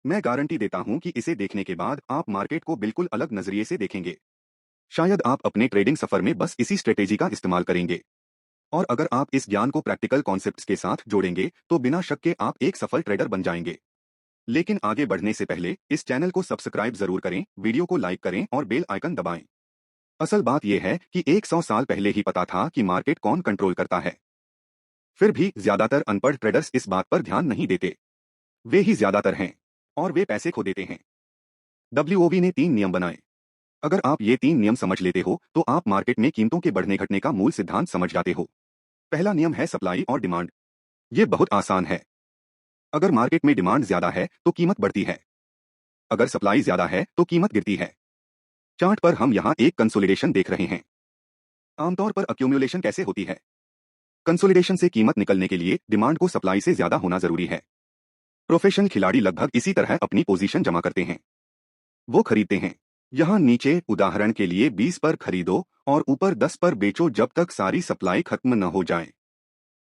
मैं गारंटी देता हूं कि इसे देखने के बाद आप मार्केट को बिल्कुल अलग नजरिए से देखेंगे। शायद आप अपने ट्रेडिंग सफर में बस इसी स्ट्रेटेजी का इस्तेमाल करेंगे। और अगर आप इस ज्ञान को प्रैक्टिकल कॉन्सेप्ट्स के साथ जोड़ेंगे तो बिना शक के आप एक सफल ट्रेडर बन जाएंगे। लेकिन आगे बढ़ने से पहले इस चैनल को सब्सक्राइब जरूर करें, वीडियो को लाइक करें और बेल आइकन दबाएं। असल बात यह है कि 100 साल पहले ही पता था कि मार्केट कौन कंट्रोल करता है। फिर भी ज्यादातर अनपढ़ ट्रेडर्स इस बात पर ध्यान नहीं देते। वे ही ज्यादातर हैं और वे पैसे खो देते हैं। डब्ल्यूओवी ने 3 नियम बनाए। अगर आप ये 3 नियम समझ लेते हो तो आप मार्केट में कीमतों के बढ़ने घटने का मूल सिद्धांत समझ जाते हो। पहला नियम है सप्लाई और डिमांड। ये बहुत आसान है। अगर मार्केट में डिमांड ज्यादा है तो कीमत बढ़ती है। अगर सप्लाई ज्यादा है तो कीमत गिरती है। चार्ट पर हम यहाँ एक कंसोलिडेशन देख रहे हैं। आमतौर पर अक्यूमुलेशन कैसे होती है? कंसोलिडेशन से कीमत निकलने के लिए डिमांड को सप्लाई से ज्यादा होना जरूरी है। प्रोफेशनल खिलाड़ी लगभग इसी तरह अपनी पोजीशन जमा करते हैं। वो खरीदते हैं। यहाँ नीचे उदाहरण के लिए 20 पर खरीदो और ऊपर 10 पर बेचो जब तक सारी सप्लाई खत्म न हो जाए।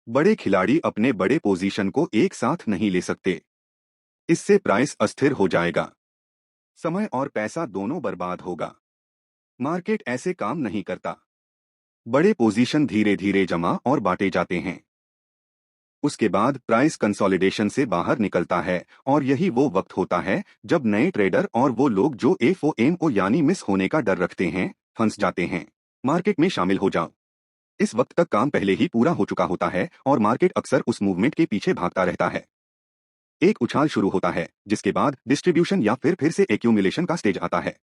बड़े खिलाड़ी अपने बड़े पोजीशन को एक साथ नहीं ले सकते। इससे प्राइस अस्थिर हो जाएगा। समय और पैसा दोनों बर्बाद होगा। मार्केट ऐसे काम नहीं करता। बड़े पोजीशन धीरे धीरे जमा और बांटे जाते हैं। उसके बाद प्राइस कंसोलिडेशन से बाहर निकलता है और यही वो वक्त होता है जब नए ट्रेडर और वो लोग जो एफओएमओ यानी मिस होने का डर रखते हैं, फंस जाते हैं। मार्केट में शामिल हो जाओ। इस वक्त तक काम पहले ही पूरा हो चुका होता है और मार्केट अक्सर उस मूवमेंट के पीछे भागता रहता है। एक उछाल शुरू होता है जिसके बाद डिस्ट्रीब्यूशन या फिर से एक्यूमुलेशन का स्टेज आता है।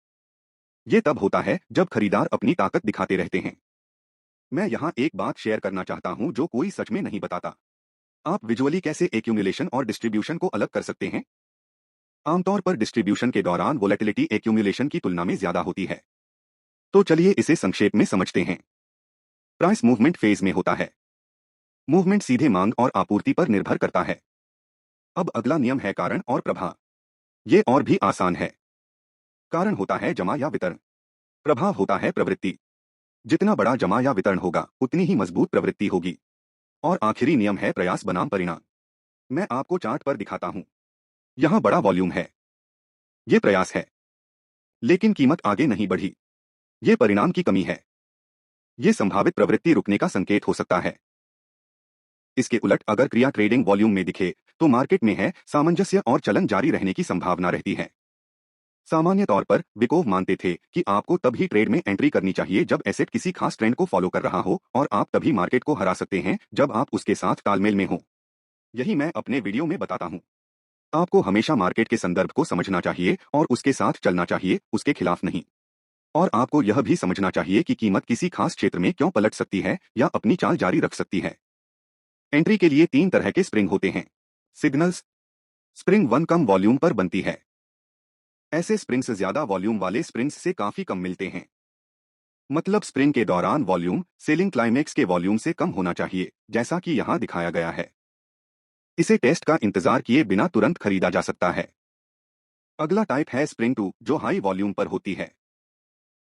ये तब होता है जब खरीदार अपनी ताकत दिखाते रहते हैं। मैं यहाँ एक बात शेयर करना चाहता हूँ जो कोई सच में नहीं बताता। आप विजुअली कैसे एक्यूमुलेशन और डिस्ट्रीब्यूशन को अलग कर सकते हैं? आमतौर पर डिस्ट्रीब्यूशन के दौरान वोलेटिलिटी एक्यूमुलेशन की तुलना में ज्यादा होती है। तो चलिए इसे संक्षेप में समझते हैं। प्राइस मूवमेंट फेज में होता है। मूवमेंट सीधे मांग और आपूर्ति पर निर्भर करता है। अब अगला नियम है कारण और प्रभाव। ये और भी आसान है। कारण होता है जमा या वितरण। प्रभाव होता है प्रवृत्ति। जितना बड़ा जमा या वितरण होगा उतनी ही मजबूत प्रवृत्ति होगी। और आखिरी नियम है प्रयास बनाम परिणाम। मैं आपको चार्ट पर दिखाता हूं। यहां बड़ा वॉल्यूम है। ये प्रयास है। लेकिन कीमत आगे नहीं बढ़ी। ये परिणाम की कमी है। ये संभावित प्रवृत्ति रुकने का संकेत हो सकता है। इसके उलट अगर क्रिया ट्रेडिंग वॉल्यूम में दिखे तो मार्केट में है सामंजस्य और चलन जारी रहने की संभावना रहती है। सामान्य तौर पर विकोव मानते थे कि आपको तभी ट्रेड में एंट्री करनी चाहिए जब एसेट किसी खास ट्रेंड को फॉलो कर रहा हो और आप तभी मार्केट को हरा सकते हैं जब आप उसके साथ तालमेल में हो। यही मैं अपने वीडियो में बताता हूं। आपको हमेशा मार्केट के संदर्भ को समझना चाहिए और उसके साथ चलना चाहिए, उसके खिलाफ नहीं। और आपको यह भी समझना चाहिए कि कीमत किसी खास क्षेत्र में क्यों पलट सकती है या अपनी चाल जारी रख सकती है। एंट्री के लिए 3 तरह के स्प्रिंग होते हैं। सिग्नल्स। स्प्रिंग 1 कम वॉल्यूम पर बनती है। ऐसे स्प्रिंग्स ज्यादा वॉल्यूम वाले स्प्रिंग्स से काफी कम मिलते हैं। मतलब स्प्रिंग के दौरान वॉल्यूम सेलिंग क्लाइमेक्स के वॉल्यूम से कम होना चाहिए, जैसा कि यहां दिखाया गया है। इसे टेस्ट का इंतजार किए बिना तुरंत खरीदा जा सकता है। अगला टाइप है स्प्रिंग 2 जो हाई वॉल्यूम पर होती है।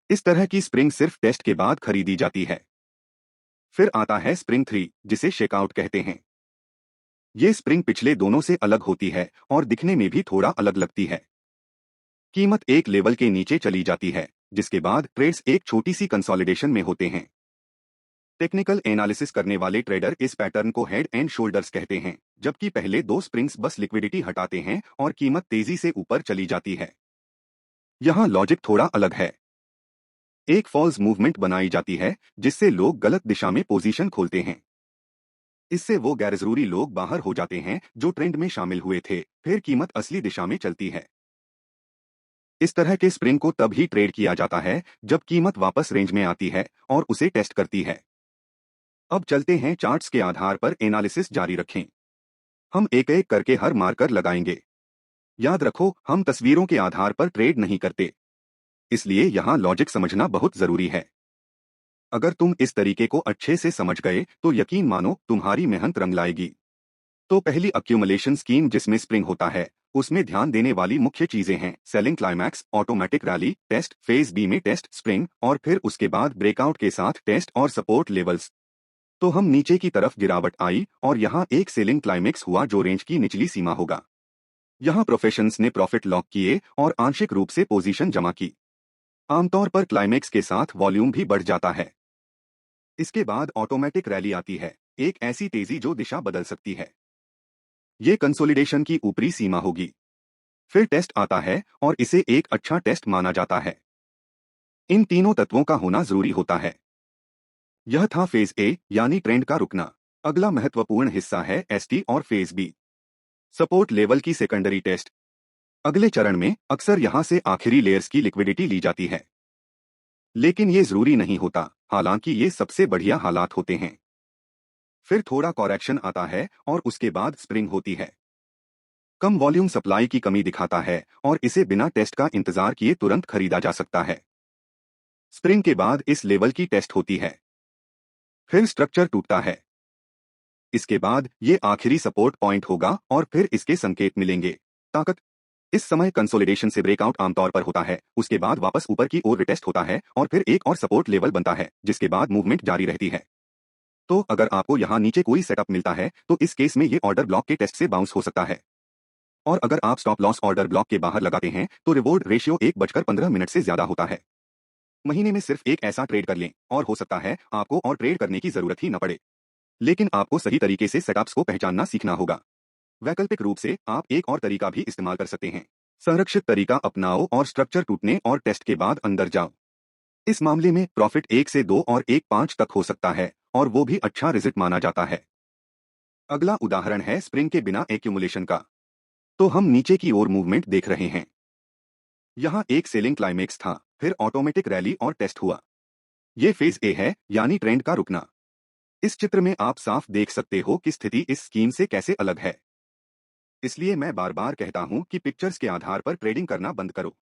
इस तरह की स्प्रिंग सिर्फ टेस्ट के बाद खरीदी जाती है। फिर आता है स्प्रिंग 3 जिसे शेकआउट कहते हैं। ये स्प्रिंग पिछले दोनों से अलग होती है और दिखने में भी थोड़ा अलग लगती है। कीमत एक लेवल के नीचे चली जाती है जिसके बाद ट्रेड्स एक छोटी सी कंसोलिडेशन में होते हैं। टेक्निकल एनालिसिस करने वाले ट्रेडर इस पैटर्न को हेड एंड शोल्डर्स कहते हैं, जबकि पहले 2 स्प्रिंग्स बस लिक्विडिटी हटाते हैं और कीमत तेजी से ऊपर चली जाती है। यहाँ लॉजिक थोड़ा अलग है। एक फॉल्स मूवमेंट बनाई जाती है जिससे लोग गलत दिशा में पोजीशन खोलते हैं। इससे वो गैरजरूरी लोग बाहर हो जाते हैं जो ट्रेंड में शामिल हुए थे, फिर कीमत असली दिशा में चलती है। इस तरह के स्प्रिंग को तब ही ट्रेड किया जाता है जब कीमत वापस रेंज में आती है और उसे टेस्ट करती है। अब चलते हैं चार्ट्स के आधार पर एनालिसिस जारी रखें। हम एक एक करके हर मार्कर लगाएंगे। याद रखो, हम तस्वीरों के आधार पर ट्रेड नहीं करते, इसलिए यहाँ लॉजिक समझना बहुत जरूरी है। अगर तुम इस तरीके को अच्छे से समझ गए तो यकीन मानो तुम्हारी मेहनत रंग लाएगी। तो पहली अक्यूमुलेशन स्कीम जिसमें स्प्रिंग होता है, उसमें ध्यान देने वाली मुख्य चीजें हैं selling climax, automatic rally, test, phase B में टेस्ट स्प्रिंग और फिर उसके बाद ब्रेकआउट के साथ टेस्ट और सपोर्ट लेवल्स। तो हम नीचे की तरफ गिरावट आई और यहाँ एक सेलिंग क्लाइमेक्स हुआ जो रेंज की निचली सीमा होगा। यहाँ प्रोफेशंस ने प्रॉफिट लॉक किए और आंशिक रूप से पोजीशन जमा की। आमतौर पर क्लाइमेक्स के साथ वॉल्यूम भी बढ़ जाता है। इसके बाद ऑटोमेटिक रैली आती है, एक ऐसी तेजी जो दिशा बदल सकती है। ये कंसोलिडेशन की ऊपरी सीमा होगी। फिर टेस्ट आता है और इसे एक अच्छा टेस्ट माना जाता है। इन तीनों तत्वों का होना जरूरी होता है। यह था फेज ए यानी ट्रेंड का रुकना। अगला महत्वपूर्ण हिस्सा है एसटी और फेज बी, सपोर्ट लेवल की सेकेंडरी टेस्ट। अगले चरण में अक्सर यहां से आखिरी लेयर्स की लिक्विडिटी ली जाती है, लेकिन ये जरूरी नहीं होता, हालांकि ये सबसे बढ़िया हालात होते हैं। फिर थोड़ा कॉरेक्शन आता है और उसके बाद स्प्रिंग होती है। कम वॉल्यूम सप्लाई की कमी दिखाता है और इसे बिना टेस्ट का इंतजार किए तुरंत खरीदा जा सकता है। स्प्रिंग के बाद इस लेवल की टेस्ट होती है। फिर स्ट्रक्चर टूटता है। इसके बाद ये आखिरी सपोर्ट पॉइंट होगा और फिर इसके संकेत मिलेंगे। ताकत। इस समय कंसोलिडेशन से ब्रेकआउट आमतौर पर होता है, उसके बाद वापस ऊपर की ओर रिटेस्ट होता है और फिर एक और सपोर्ट लेवल बनता है, जिसके बाद मूवमेंट जारी रहती है। तो अगर आपको यहाँ नीचे कोई सेटअप मिलता है तो इस केस में ये ऑर्डर ब्लॉक के टेस्ट से बाउंस हो सकता है। और अगर आप स्टॉप लॉस ऑर्डर ब्लॉक के बाहर लगाते हैं तो रिवॉर्ड रेशियो 1:15 से ज्यादा होता है। महीने में सिर्फ एक ऐसा ट्रेड कर लें और हो सकता है आपको और ट्रेड करने की जरूरत ही न पड़े। लेकिन आपको सही तरीके से सेटअप्स को पहचानना सीखना होगा। वैकल्पिक रूप से आप एक और तरीका भी इस्तेमाल कर सकते हैं। संरक्षित तरीका अपनाओ और स्ट्रक्चर टूटने और टेस्ट के बाद अंदर जाओ। इस मामले में प्रॉफिट 1 से 2 और 1.5 तक हो सकता है और वो भी अच्छा रिजल्ट माना जाता है। अगला उदाहरण है स्प्रिंग के बिना एक्यूमुलेशन का। तो हम नीचे की ओर मूवमेंट देख रहे हैं। यहाँ एक सेलिंग क्लाइमेक्स था, फिर ऑटोमेटिक रैली और टेस्ट हुआ। ये फेज ए है यानी ट्रेंड का रुकना। इस चित्र में आप साफ देख सकते हो कि स्थिति इस स्कीम से कैसे अलग है। इसलिए मैं बार बार कहता हूं कि पिक्चर्स के आधार पर ट्रेडिंग करना बंद करो।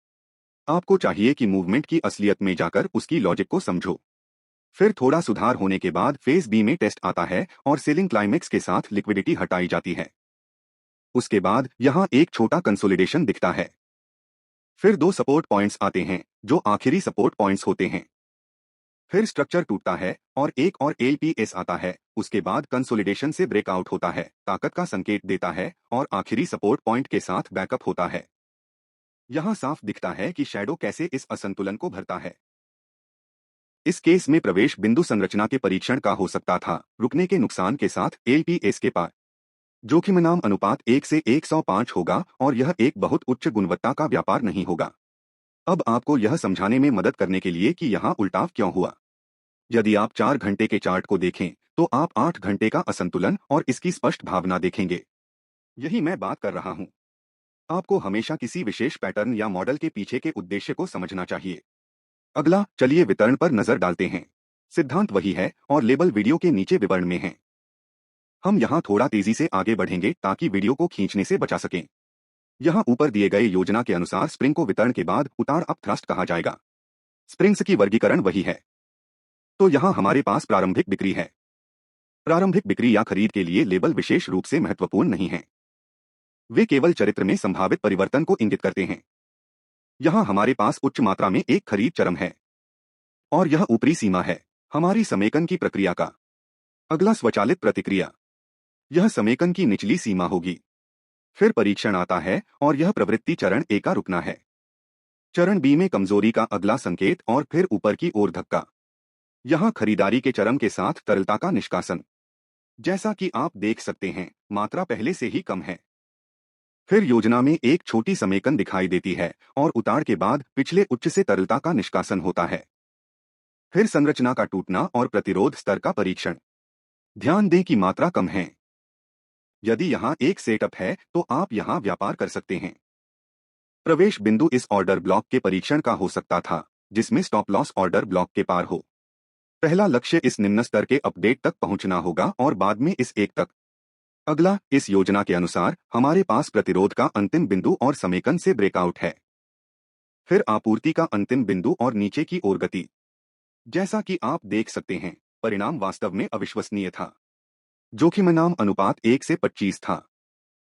आपको चाहिए कि मूवमेंट की असलियत में जाकर उसकी लॉजिक को समझो। फिर थोड़ा सुधार होने के बाद फेज बी में टेस्ट आता है और सेलिंग क्लाइमेक्स के साथ लिक्विडिटी हटाई जाती है। उसके बाद यहाँ एक छोटा कंसोलिडेशन दिखता है। फिर दो सपोर्ट पॉइंट्स आते हैं जो आखिरी सपोर्ट पॉइंट्स होते हैं। फिर स्ट्रक्चर टूटता है और एक और एलपीएस आता है। उसके बाद कंसोलिडेशन से ब्रेकआउट होता है, ताकत का संकेत देता है और आखिरी सपोर्ट पॉइंट के साथ बैकअप होता है। यहाँ साफ दिखता है कि शैडो कैसे इस असंतुलन को भरता है। इस केस में प्रवेश बिंदु संरचना के परीक्षण का हो सकता था, रुकने के नुकसान के साथ एलपीएस के पार। जोखिम नाम अनुपात 1 से 105 होगा और यह एक बहुत उच्च गुणवत्ता का व्यापार नहीं होगा। अब आपको यह समझाने में मदद करने के लिए कि यहाँ उल्टाव क्यों हुआ। यदि आप 4 घंटे के चार्ट को देखें तो आप 8 घंटे का असंतुलन और इसकी स्पष्ट भावना देखेंगे। यही मैं बात कर रहा हूँ। आपको हमेशा किसी विशेष पैटर्न या मॉडल के पीछे के उद्देश्य को समझना चाहिए। अगला चलिए वितरण पर नजर डालते हैं। सिद्धांत वही है और लेबल वीडियो के नीचे विवरण में है। हम यहाँ थोड़ा तेजी से आगे बढ़ेंगे ताकि वीडियो को खींचने से बचा सकें। यहाँ ऊपर दिए गए योजना के अनुसार स्प्रिंग को वितरण के बाद उतार अप थ्रस्ट कहा जाएगा। स्प्रिंग्स की वर्गीकरण वही है। तो यहाँ हमारे पास प्रारंभिक बिक्री है। प्रारंभिक बिक्री या खरीद के लिए लेबल विशेष रूप से महत्वपूर्ण नहीं है। वे केवल चरित्र में संभावित परिवर्तन को इंगित करते हैं। यहाँ हमारे पास उच्च मात्रा में एक खरीद चरम है और यह ऊपरी सीमा है हमारी समेकन की प्रक्रिया का। अगला स्वचालित प्रतिक्रिया। यह समेकन की निचली सीमा होगी। फिर परीक्षण आता है और यह प्रवृत्ति चरण ए का रुकना है। चरण बी में कमजोरी का अगला संकेत और फिर ऊपर की ओर धक्का। यहाँ खरीदारी के चरम के साथ तरलता का निष्कासन। जैसा कि आप देख सकते हैं, मात्रा पहले से ही कम है। फिर योजना में एक छोटी समेकन दिखाई देती है और उतार के बाद पिछले उच्च से तरलता का निष्कासन होता है। फिर संरचना का टूटना और प्रतिरोध स्तर का परीक्षण। ध्यान दें कि मात्रा कम है। यदि यहाँ एक सेटअप है तो आप यहाँ व्यापार कर सकते हैं। प्रवेश बिंदु इस ऑर्डर ब्लॉक के परीक्षण का हो सकता था, जिसमें स्टॉप लॉस ऑर्डर ब्लॉक के पार हो। पहला लक्ष्य इस निम्न स्तर के अपडेट तक पहुंचना होगा और बाद में इस एक तक। अगला, इस योजना के अनुसार हमारे पास प्रतिरोध का अंतिम बिंदु और समेकन से ब्रेकआउट है। फिर आपूर्ति का अंतिम बिंदु और नीचे की ओर गति। जैसा कि आप देख सकते हैं, परिणाम वास्तव में अविश्वसनीय था। जोखिम नाम अनुपात 1 से 25 था।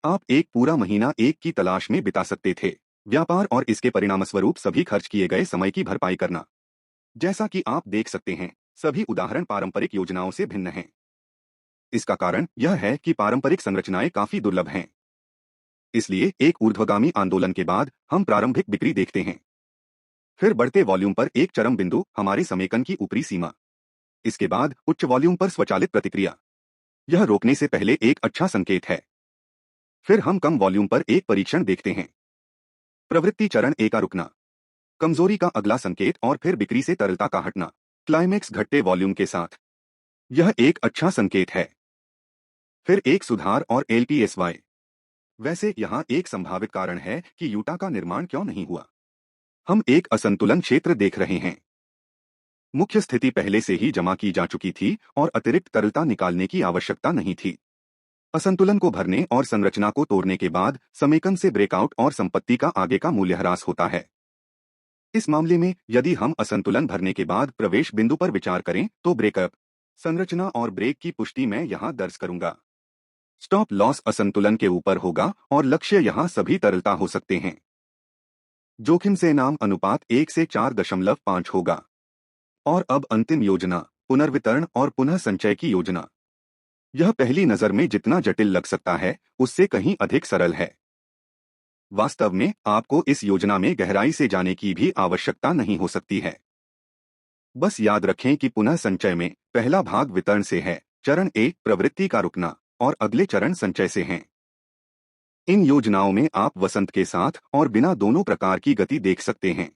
आप एक पूरा महीना एक की तलाश में बिता सकते थे, व्यापार और इसके परिणामस्वरूप सभी खर्च किए गए समय की भरपाई करना। जैसा कि आप देख सकते हैं, सभी उदाहरण पारंपरिक योजनाओं से भिन्न हैं। इसका कारण यह है कि पारंपरिक संरचनाएं काफी दुर्लभ हैं। इसलिए एक ऊर्ध्वगामी आंदोलन के बाद हम प्रारंभिक बिक्री देखते हैं। फिर बढ़ते वॉल्यूम पर एक चरम बिंदु, हमारे समेकन की ऊपरी सीमा। इसके बाद उच्च वॉल्यूम पर स्वचालित प्रतिक्रिया। यह रोकने से पहले एक अच्छा संकेत है। फिर हम कम वॉल्यूम पर एक परीक्षण देखते हैं। प्रवृत्ति चरण ए का रुकना, कमजोरी का अगला संकेत और फिर बिक्री से तरलता का हटना। क्लाइमेक्स घटते वॉल्यूम के साथ। यह एक अच्छा संकेत है। फिर एक सुधार और एलपीएसवाई। वैसे यहाँ एक संभावित कारण है कि यूटा का निर्माण क्यों नहीं हुआ। हम एक असंतुलन क्षेत्र देख रहे हैं। मुख्य स्थिति पहले से ही जमा की जा चुकी थी और अतिरिक्त तरलता निकालने की आवश्यकता नहीं थी। असंतुलन को भरने और संरचना को तोड़ने के बाद समेकन से ब्रेकआउट और संपत्ति का आगे का मूल्यह्रास होता है। इस मामले में यदि हम असंतुलन भरने के बाद प्रवेश बिंदु पर विचार करें तो ब्रेकअप, संरचना और ब्रेक की पुष्टि मैं यहां दर्ज करूंगा। स्टॉप लॉस असंतुलन के ऊपर होगा और लक्ष्य यहां सभी तरलता हो सकते हैं। जोखिम से नाम अनुपात 1 से 4.5 होगा। और अब अंतिम योजना, पुनर्वितरण और पुनः संचय की योजना। यह पहली नजर में जितना जटिल लग सकता है उससे कहीं अधिक सरल है। वास्तव में आपको इस योजना में गहराई से जाने की भी आवश्यकता नहीं हो सकती है। बस याद रखें कि पुनः संचय में पहला भाग वितरण से है, चरण ए प्रवृत्ति का रुकना, और अगले चरण संचय से हैं। इन योजनाओं में आप वसंत के साथ और बिना दोनों प्रकार की गति देख सकते हैं।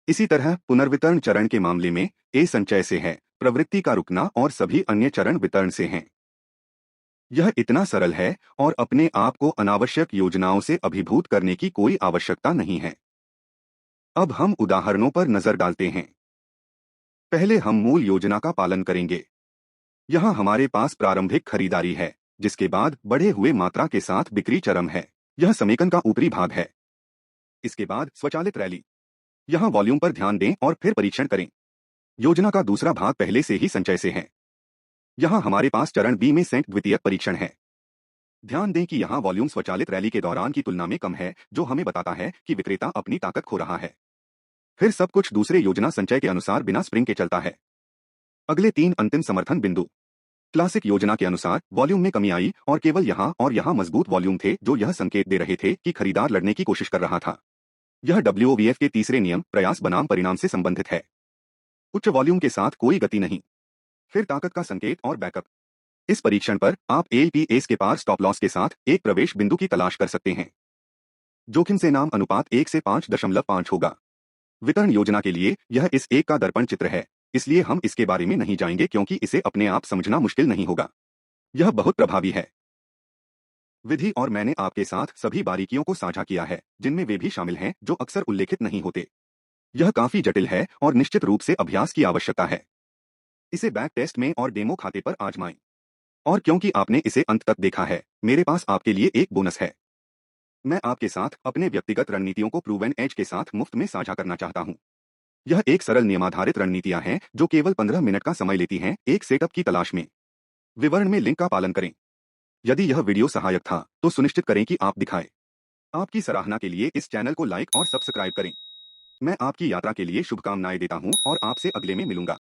इसी तरह पुनर्वितरण चरण के मामले में ए संचय से है, प्रवृत्ति का रुकना और सभी अन्य चरण वितरण से हैं। यह इतना सरल है और अपने आप को अनावश्यक योजनाओं से अभिभूत करने की कोई आवश्यकता नहीं है। अब हम उदाहरणों पर नजर डालते हैं। पहले हम मूल योजना का पालन करेंगे। यहाँ हमारे पास प्रारंभिक खरीदारी है, जिसके बाद बढ़े हुए मात्रा के साथ बिक्री चरम है। यह समेकन का ऊपरी भाग है। इसके बाद स्वचालित रैली। यहाँ वॉल्यूम पर ध्यान दें और फिर परीक्षण करें। योजना का दूसरा भाग पहले से ही संचय से है। यहाँ हमारे पास चरण बी में संयुक्त द्वितीयक परीक्षण है। ध्यान दें कि यहाँ वॉल्यूम स्वचालित रैली के दौरान की तुलना में कम है, जो हमें बताता है कि विक्रेता अपनी ताकत खो रहा है। फिर सब कुछ दूसरे योजना संचय के अनुसार बिना स्प्रिंग के चलता है। अगले 3 अंतिम समर्थन बिंदु। क्लासिक योजना के अनुसार वॉल्यूम में कमी आई और केवल यहाँ और यहाँ मजबूत वॉल्यूम थे जो यह संकेत दे रहे थे कि खरीदार लड़ने की कोशिश कर रहा था। यह WOVF के तीसरे नियम, प्रयास बनाम परिणाम से संबंधित है। उच्च वॉल्यूम के साथ कोई गति नहीं। फिर ताकत का संकेत और बैकअप। इस परीक्षण पर आप एलपीएस के पार स्टॉप लॉस के साथ एक प्रवेश बिंदु की तलाश कर सकते हैं। जोखिम से नाम अनुपात 1 से 5.5 होगा। वितरण योजना के लिए यह इस एक का दर्पण चित्र है, इसलिए हम इसके बारे में नहीं जाएंगे क्योंकि इसे अपने आप समझना मुश्किल नहीं होगा। यह बहुत प्रभावी है। विधि और मैंने आपके साथ सभी बारीकियों को साझा किया है, जिनमें वे भी शामिल हैं जो अक्सर उल्लेखित नहीं होते। यह काफी जटिल है और निश्चित रूप से अभ्यास की आवश्यकता है। इसे बैक टेस्ट में और डेमो खाते पर आजमाएं। और क्योंकि आपने इसे अंत तक देखा है, मेरे पास आपके लिए एक बोनस है। मैं आपके साथ अपने व्यक्तिगत रणनीतियों को प्रूवन एज के साथ मुफ्त में साझा करना चाहता हूं। यह एक सरल नियमाधारित रणनीतियां हैं जो केवल 15 मिनट का समय लेती हैं एक सेटअप की तलाश में। विवरण में लिंक का पालन करें। यदि यह वीडियो सहायक था तो सुनिश्चित करें कि आप दिखाएं। आपकी सराहना के लिए इस चैनल को लाइक और सब्सक्राइब करें। मैं आपकी यात्रा के लिए शुभकामनाएं देता हूं और आपसे अगले में मिलूंगा।